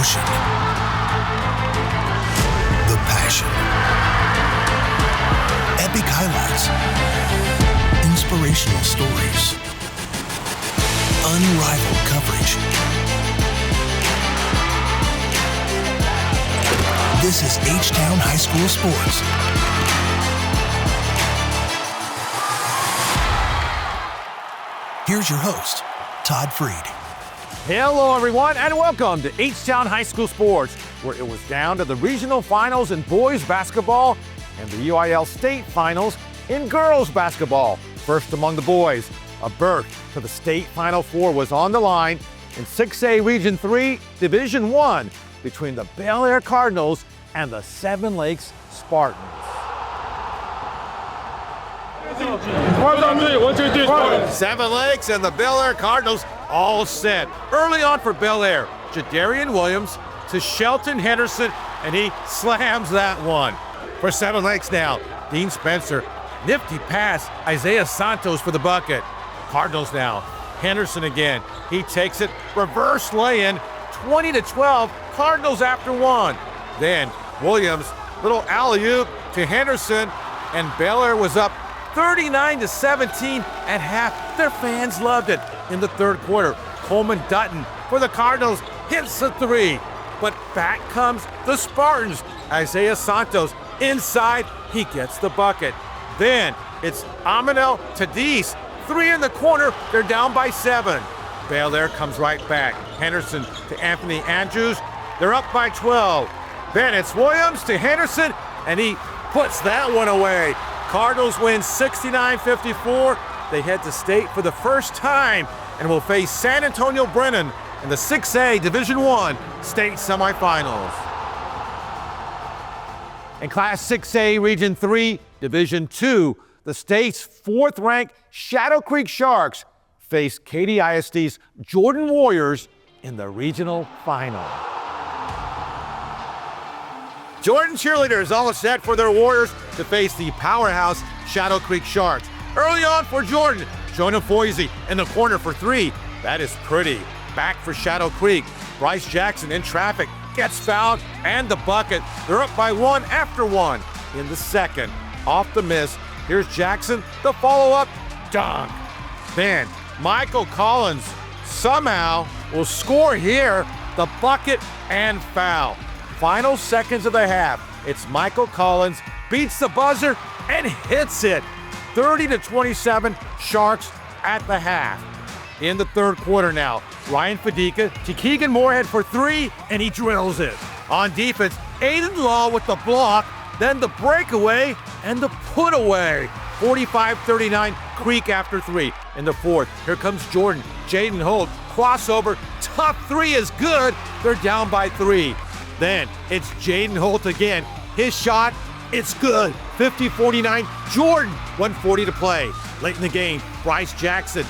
emotion, the passion, epic highlights, inspirational stories, unrivaled coverage. This is H-Town High School Sports. Here's your host, Todd Freed. Hello, everyone, and welcome to H-Town High School Sports, where it was down to the regional finals in boys basketball and the UIL state finals in girls basketball. First among the boys, a berth to the state Final Four was on the line in 6A Region 3, Division 1, between the Bel Air Cardinals and the Seven Lakes Spartans. 7 Lakes and the Bel Air Cardinals all set. Early on for Bel Air, Jadarian Williams to Shelton Henderson, and he slams that one. For 7 Lakes now, Dean Spencer, nifty pass, Isaiah Santos for the bucket. Cardinals now, Henderson again, he takes it, reverse lay-in, 20-12, Cardinals after one. Then Williams, little alley-oop to Henderson, and Bel Air was up 39-17 at half. Their fans loved it. In the third quarter, Coleman Dutton for the Cardinals hits the three. But back comes the Spartans. Isaiah Santos inside, he gets the bucket. Then it's Aminel Tadis, three in the corner, they're down by 7. Bel Air comes right back. Henderson to Anthony Andrews, they're up by 12. Then it's Williams to Henderson, and he puts that one away. Cardinals win 69-54. They head to state for the first time and will face San Antonio Brennan in the 6A Division I state semifinals. In Class 6A Region 3, Division II, the state's fourth-ranked Shadow Creek Sharks face Katy ISD's Jordan Warriors in the regional final. Jordan cheerleaders all set for their Warriors to face the powerhouse Shadow Creek Sharks. Early on for Jordan, Jonah Foisey in the corner for three. That is pretty. Back for Shadow Creek. Bryce Jackson in traffic, gets fouled, and the bucket. They're up by 1 after 1 in the second. Off the miss, here's Jackson, the follow-up, dunk. Then Michael Collins somehow will score here, the bucket and foul. Final seconds of the half. It's Michael Collins, beats the buzzer and hits it. 30-27, Sharks at the half. In the third quarter now, Ryan Fadika to Keegan Moorhead for three, and he drills it. On defense, Aiden Law with the block, then the breakaway and the put away. 45-39, Creek after three. In the fourth, here comes Jordan. Jaden Holt, crossover, top three is good. They're down by 3. Then it's Jaden Holt again. His shot, it's good. 50-49, Jordan, 1:40 to play. Late in the game, Bryce Jackson,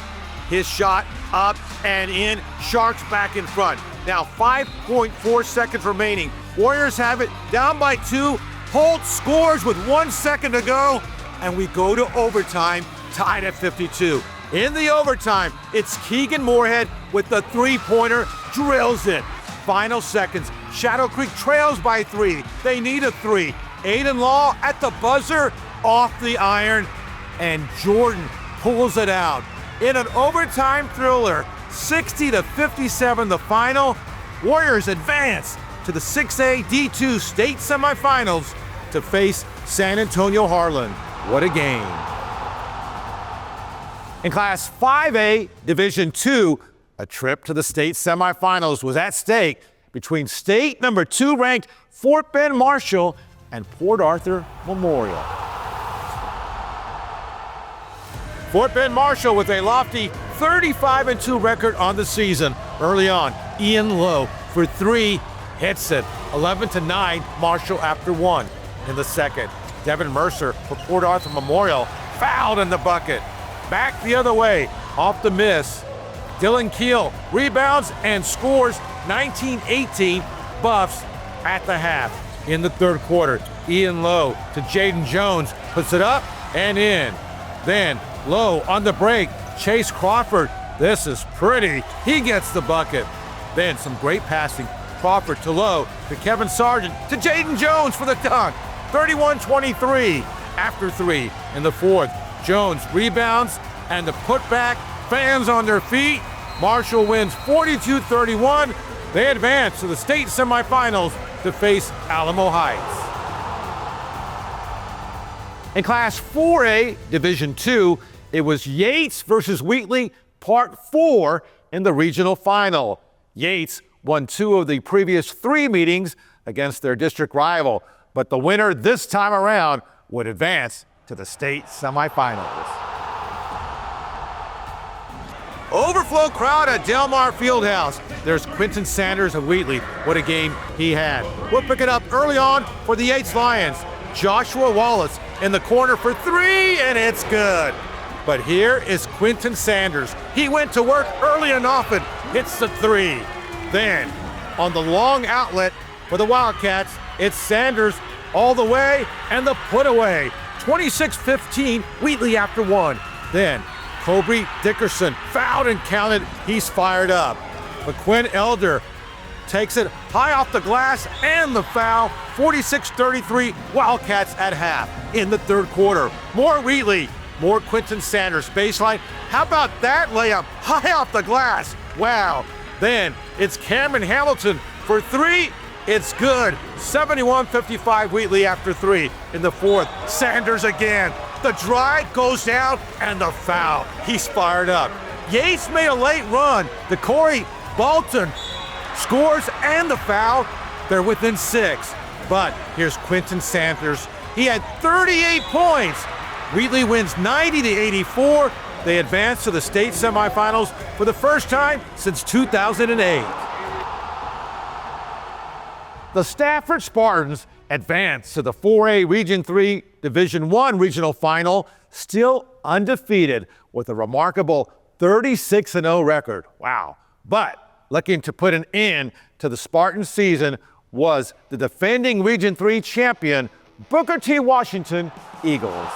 his shot up and in. Sharks back in front. Now 5.4 seconds remaining. Warriors have it down by 2. Holt scores with 1 second to go, and we go to overtime, tied at 52. In the overtime, it's Keegan Moorhead with the three-pointer, drills it. Final seconds, Shadow Creek trails by 3. They need a 3. Aiden Law at the buzzer, off the iron, and Jordan pulls it out. In an overtime thriller, 60-57 the final. Warriors advance to the 6A D2 state semifinals to face San Antonio Harlan. What a game. In Class 5A Division II, a trip to the state semifinals was at stake between state number 2 ranked Fort Bend Marshall and Port Arthur Memorial. Fort Bend Marshall with a lofty 35-2 record on the season. Early on, Ian Lowe for 3 hits it. 11-9, Marshall after 1. In the second, Devin Mercer for Port Arthur Memorial fouled in the bucket. Back the other way, off the miss. Dylan Keel rebounds and scores. 19-18, Buffs at the half. In the third quarter, Ian Lowe to Jaden Jones, puts it up and in. Then Lowe on the break, Chase Crawford. This is pretty. He gets the bucket. Then some great passing Crawford to Lowe, to Kevin Sargent, to Jaden Jones for the dunk. 31-23 after 3 in the fourth. Jones rebounds and the putback, fans on their feet. Marshall wins 42-31. They advance to the state semifinals to face Alamo Heights. In Class 4A, Division II, it was Yates versus Wheatley, Part 4 in the regional final. Yates won 2 of the previous 3 meetings against their district rival, but the winner this time around would advance to the state semifinals. Overflow crowd at Del Mar Fieldhouse. There's Quentin Sanders of Wheatley. What a game he had. We'll pick it up early on for the Yates Lions. Joshua Wallace in the corner for 3, and it's good. But here is Quentin Sanders. He went to work early and often, hits the 3. Then, on the long outlet for the Wildcats, it's Sanders all the way and the put away. 26-15, Wheatley after 1. Then, Colby Dickerson fouled and counted. He's fired up. But Quinn Elder takes it high off the glass and the foul. 46-33, Wildcats at half in the third quarter. More Wheatley, more Quentin Sanders baseline. How about that layup high off the glass? Wow. Then it's Cameron Hamilton for 3. It's good. 71-55 Wheatley after 3 in the fourth. Sanders again. The drive goes down and the foul. He's fired up. Yates made a late run. DeCorey Bolton scores and the foul. They're within 6. But here's Quentin Sanders. He had 38 points. Wheatley wins 90-84. They advance to the state semifinals for the first time since 2008. The Stafford Spartans advance to the 4A Region 3 Division I regional final, still undefeated with a remarkable 36-0 record. Wow. But looking to put an end to the Spartan season was the defending Region 3 champion, Booker T. Washington Eagles.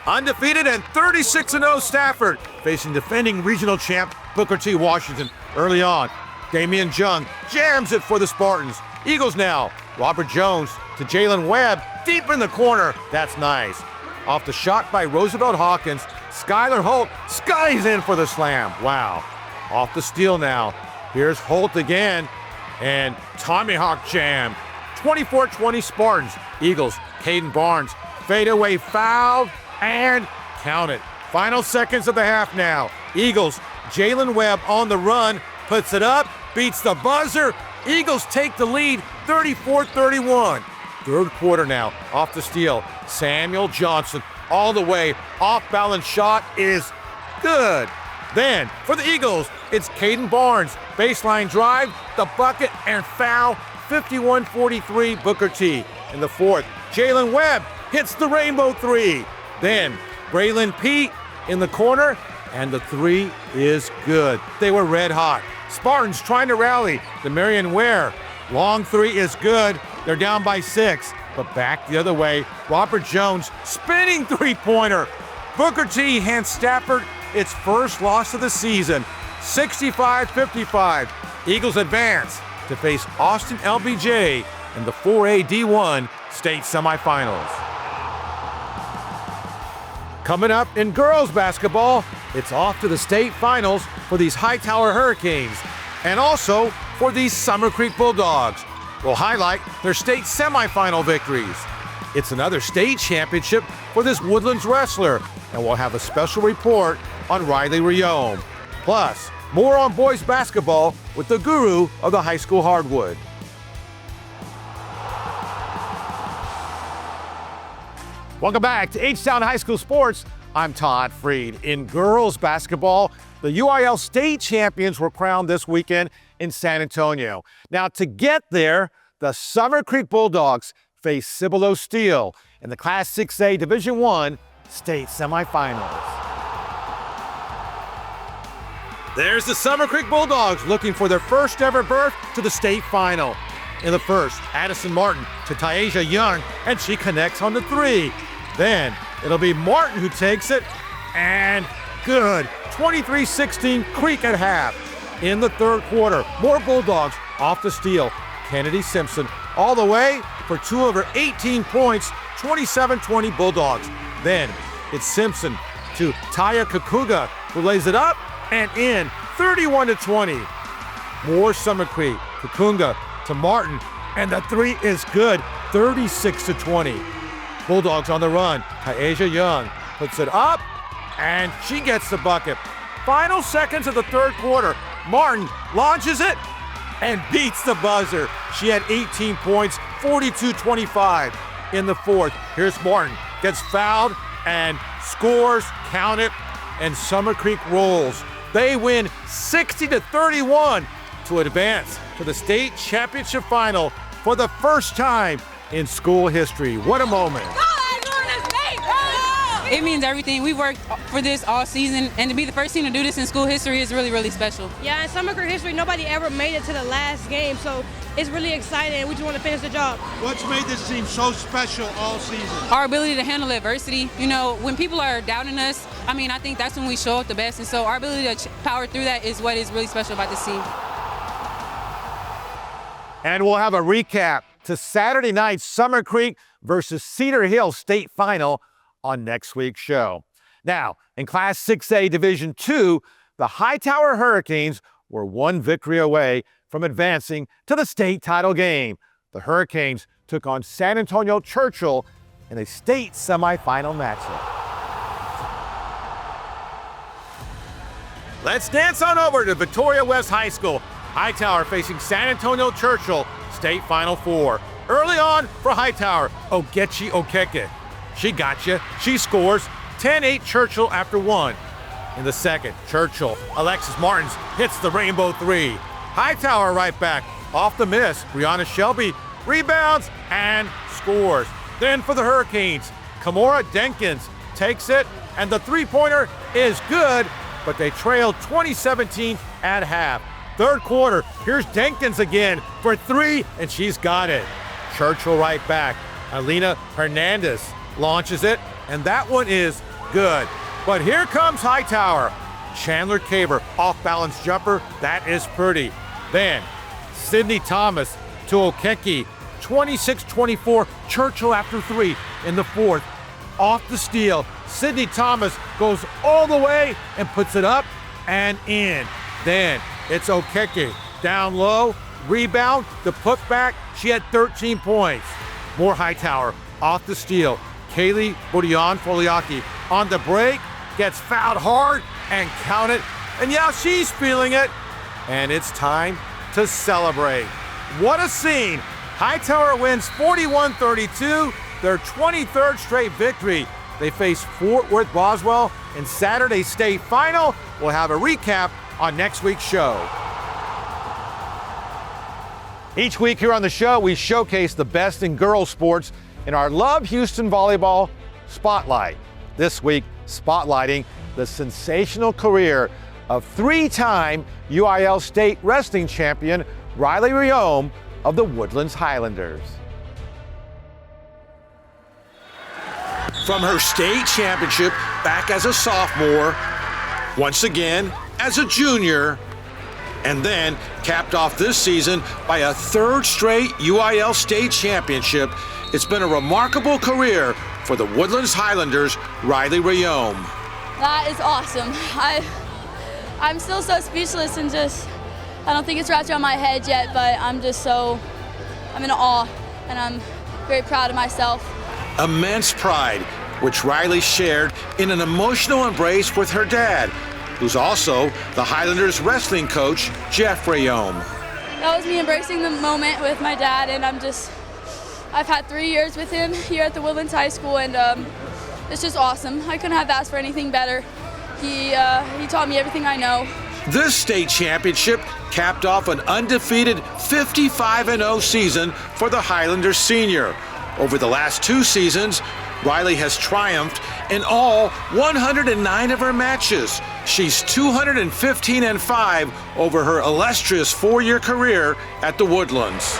Undefeated and 36-0 Stafford facing defending regional champ Booker T. Washington early on. Damian Jung jams it for the Spartans. Eagles now. Robert Jones to Jalen Webb deep in the corner. That's nice. Off the shot by Roosevelt Hawkins. Skylar Holt skies in for the slam. Wow. Off the steal now. Here's Holt again. And Tommy Hawk jam. 24-20 Spartans. Eagles. Caden Barnes. Fadeaway foul. And count it. Final seconds of the half now. Eagles. Jalen Webb on the run. Puts it up, beats the buzzer. Eagles take the lead, 34-31. Third quarter now, off the steal. Samuel Johnson all the way. Off-balance shot is good. Then, for the Eagles, it's Caden Barnes. Baseline drive, the bucket, and foul. 51-43 Booker T. In the fourth, Jalen Webb hits the rainbow 3. Then, Braylon Pete in the corner, and the 3 is good. They were red hot. Spartans trying to rally. DeMarion Ware. Long 3 is good. They're down by 6. But back the other way. Robert Jones. Spinning 3-pointer. Booker T hands Stafford its first loss of the season. 65-55. Eagles advance to face Austin LBJ in the 4A D1 state semifinals. Coming up in girls basketball, it's off to the state finals for these Hightower Hurricanes and also for these Summer Creek Bulldogs. We'll highlight their state semifinal victories. It's another state championship for this Woodlands wrestler, and we'll have a special report on Riley Riom. Plus, more on boys basketball with the guru of the high school hardwood. Welcome back to H-Town High School Sports. I'm Todd Freed. In girls basketball, the UIL state champions were crowned this weekend in San Antonio. Now, to get there, the Summer Creek Bulldogs face Cibolo Steel in the Class 6A Division I state semifinals. There's the Summer Creek Bulldogs looking for their first ever berth to the state final. In the first, Addison Martin to Taisha Young, and she connects on the 3. Then it'll be Martin who takes it, and good. 23-16 Creek at half. in the third quarter. More Bulldogs off the steal. Kennedy Simpson all the way for 2 of her 18 points, 27-20 Bulldogs. Then it's Simpson to Taya Kakuga, who lays it up and in, 31-20. More Summer Creek. Kakunga to Martin, and the three is good, 36-20. Bulldogs on the run. Kaeja Young puts it up, and she gets the bucket. Final seconds of the third quarter. Martin launches it and beats the buzzer. She had 18 points, 42-25 in the fourth. Here's Martin, gets fouled and scores, count it, and Summer Creek rolls. They win 60-31 to advance to the state championship final for the first time in school history. What a moment. It means everything. We worked for this all season, and to be the first team to do this in school history is really, really special. Yeah, in Summer Creek history, nobody ever made it to the last game, so it's really exciting, and we just want to finish the job. What's made this team so special all season? Our ability to handle adversity. You know, when people are doubting us, I think that's when we show up the best, and so our ability to power through that is what is really special about this team. And we'll have a recap to Saturday night's Summer Creek versus Cedar Hill State Final on next week's show. Now, in Class 6A Division II, the Hightower Hurricanes were one victory away from advancing to the state title game. The Hurricanes took on San Antonio Churchill in a state semifinal matchup. Let's dance on over to Victoria West High School. Hightower facing San Antonio Churchill, State Final 4. Early on for Hightower, Ogechi Okeke. She gotcha. She scores 10-8 Churchill after 1. In the second, Churchill, Alexis Martins hits the rainbow 3. Hightower right back, off the miss. Brianna Shelby rebounds and scores. Then for the Hurricanes, Kamora Denkins takes it, and the three-pointer is good, but they trailed 20-17 at half. Third quarter, here's Denkins again for 3, and she's got it. Churchill right back. Alina Hernandez launches it, and that one is good. But here comes Hightower. Chandler Caver, off-balance jumper, that is pretty. Then, Sydney Thomas to Okeke, 26-24, Churchill after 3 in the fourth. Off the steal, Sydney Thomas goes all the way and puts it up and in. Then, it's Okeke, down low, rebound, the putback, she had 13 points. More Hightower, off the steal. Kaylee Bodian Foliaki on the break, gets fouled hard and count it. And yeah, she's feeling it. And it's time to celebrate. What a scene. Hightower wins 41-32, their 23rd straight victory. They face Fort Worth Boswell in Saturday's state final. We'll have a recap on next week's show. Each week here on the show, we showcase the best in girls sports in our Love Houston Volleyball Spotlight. This week, spotlighting the sensational career of 3-time UIL State Wrestling Champion Riley Riom of the Woodlands Highlanders. From her state championship back as a sophomore, once again as a junior, and then capped off this season by a third straight UIL State Championship, it's been a remarkable career for the Woodlands Highlanders' Riley Riom. That is awesome. I'm still so speechless and just, I don't think it's wrapped around my head yet, but I'm in awe, and I'm very proud of myself. Immense pride, which Riley shared in an emotional embrace with her dad, who's also the Highlanders wrestling coach, Jeff Riom. That was me embracing the moment with my dad, and I've had 3 years with him here at the Woodlands High School, and it's just awesome. I couldn't have asked for anything better. He taught me everything I know. This state championship capped off an undefeated 55-0 season for the Highlanders senior. Over the last 2 seasons, Riley has triumphed in all 109 of her matches. She's 215-5 over her illustrious 4-year career at the Woodlands.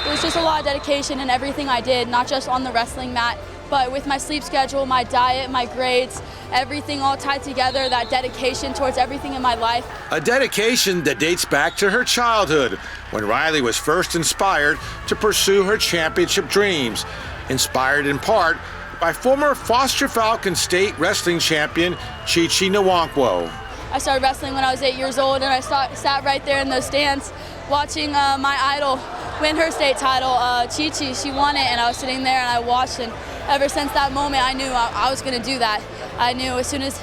It was just a lot of dedication in everything I did, not just on the wrestling mat, but with my sleep schedule, my diet, my grades, everything all tied together, that dedication towards everything in my life. A dedication that dates back to her childhood, when Riley was first inspired to pursue her championship dreams, inspired in part by former Foster Falcon State wrestling champion Chi Chi Nwankwo. I started wrestling when I was 8 years old, and I sat right there in those stands watching my idol win her state title. Chi Chi, she won it, and I was sitting there and I watched, and ever since that moment I knew I was going to do that. I knew as soon as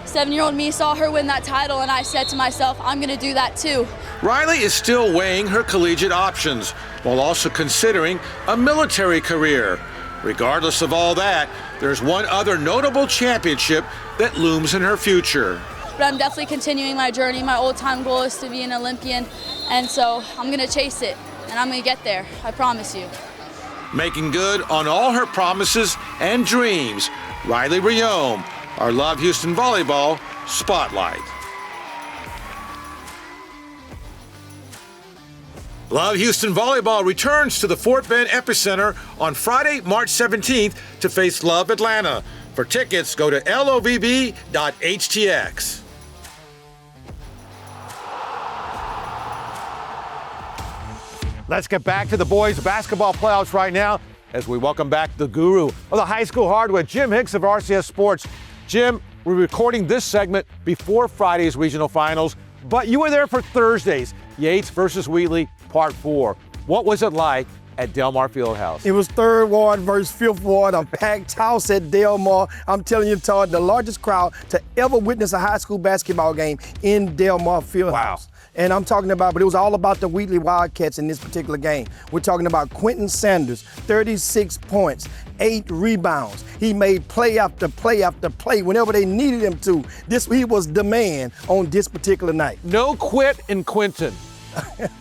7-year-old me saw her win that title, and I said to myself, I'm going to do that too. Riley is still weighing her collegiate options while also considering a military career. Regardless of all that, there's one other notable championship that looms in her future. But I'm definitely continuing my journey. My old-time goal is to be an Olympian, and so I'm going to chase it, and I'm going to get there. I promise you. Making good on all her promises and dreams, Riley Riom, our Love Houston Volleyball Spotlight. Love Houston Volleyball returns to the Fort Bend Epicenter on Friday, March 17th to face Love Atlanta. For tickets, go to lovb.htx. Let's get back to the boys basketball playoffs right now as we welcome back the guru of the high school hardwood, Jim Hicks of RCS Sports. Jim, we're recording this segment before Friday's regional finals, but you were there for Thursday's Yates versus Wheatley, Part 4. What was it like at Delmar Fieldhouse? It was 3rd Ward versus 5th Ward, a packed house at Delmar. I'm telling you, Todd, the largest crowd to ever witness a high school basketball game in Delmar Fieldhouse. Wow. And I'm talking about, but it was all about the Wheatley Wildcats in this particular game. We're talking about Quentin Sanders, 36 points, 8 rebounds. He made play after play after play whenever they needed him to. He was the man on this particular night. No quit in Quentin.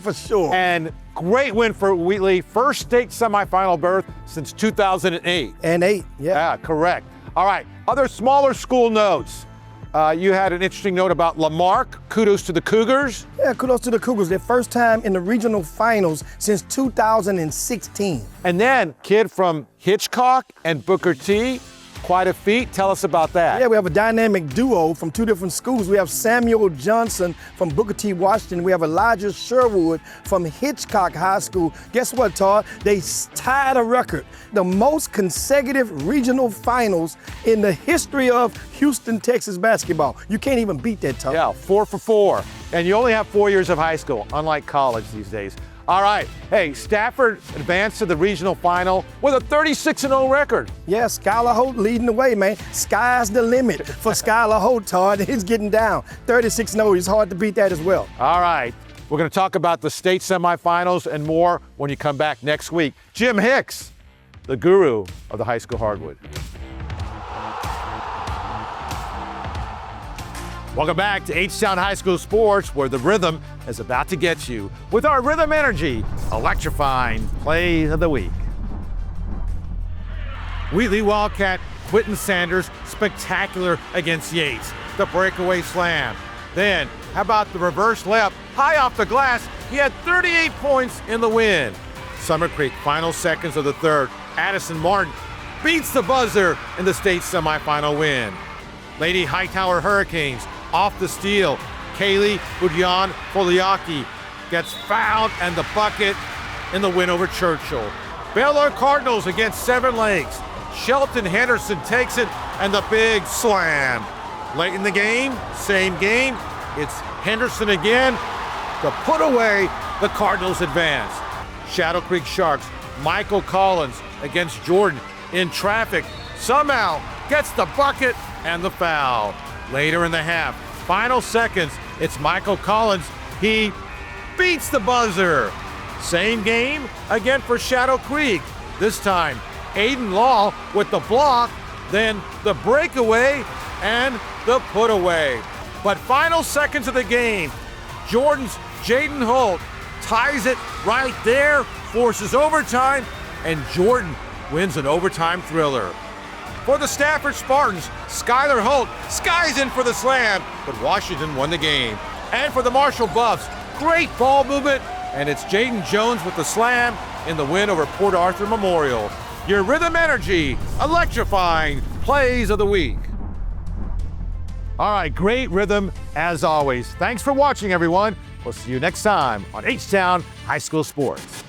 For sure. And great win for Wheatley. First state semifinal berth since 2008. And 8, Yeah, correct. All right, other smaller school notes. You had an interesting note about Lamarck. Kudos to the Cougars. Yeah, kudos to the Cougars. Their first time in the regional finals since 2016. And then, kid from Hitchcock and Booker T. Quite a feat. Tell us about that. Yeah, we have a dynamic duo from 2 different schools. We have Samuel Johnson from Booker T. Washington. We have Elijah Sherwood from Hitchcock High School. Guess what, Todd? They tied a record. The most consecutive regional finals in the history of Houston, Texas basketball. You can't even beat that, Todd. Yeah, 4 for 4. And you only have 4 years of high school, unlike college these days. All right. Hey, Stafford advanced to the regional final with a 36-0 record. Yeah, Skylar Holt leading the way, man. Sky's the limit for Skylar Holt, Todd. He's getting down. 36-0. It's hard to beat that as well. All right. We're going to talk about the state semifinals and more when you come back next week. Jim Hicks, the guru of the high school hardwood. Welcome back to H-Town High School Sports, where the rhythm is about to get you with our Rhythm Energy electrifying play of the week. Wheatley Wildcat Quentin Sanders spectacular against Yates. The breakaway slam. Then, how about the reverse layup high off the glass? He had 38 points in the win. Summer Creek, final seconds of the third. Addison Martin beats the buzzer in the state semifinal win. Lady Hightower Hurricanes off the steal. Kaylee Budyan Foliaki gets fouled and the bucket in the win over Churchill. Baylor Cardinals against Seven Lakes. Shelton Henderson takes it and the big slam. Late in the game, same game, it's Henderson again to put away the Cardinals advance. Shadow Creek Sharks, Michael Collins against Jordan in traffic, somehow gets the bucket and the foul. Later in the half, final seconds, it's Michael Collins. He beats the buzzer. Same game again for Shadow Creek. This time, Aiden Law with the block, then the breakaway and the put away. But final seconds of the game, Jordan's Jaden Holt ties it right there, forces overtime, and Jordan wins an overtime thriller. For the Stafford Spartans, Skylar Holt skies in for the slam, but Washington won the game. And for the Marshall Buffs, great ball movement, and it's Jaden Jones with the slam in the win over Port Arthur Memorial. your Rhythm Energy electrifying plays of the week. All right, great rhythm as always. Thanks for watching, everyone. We'll see you next time on H-Town High School Sports.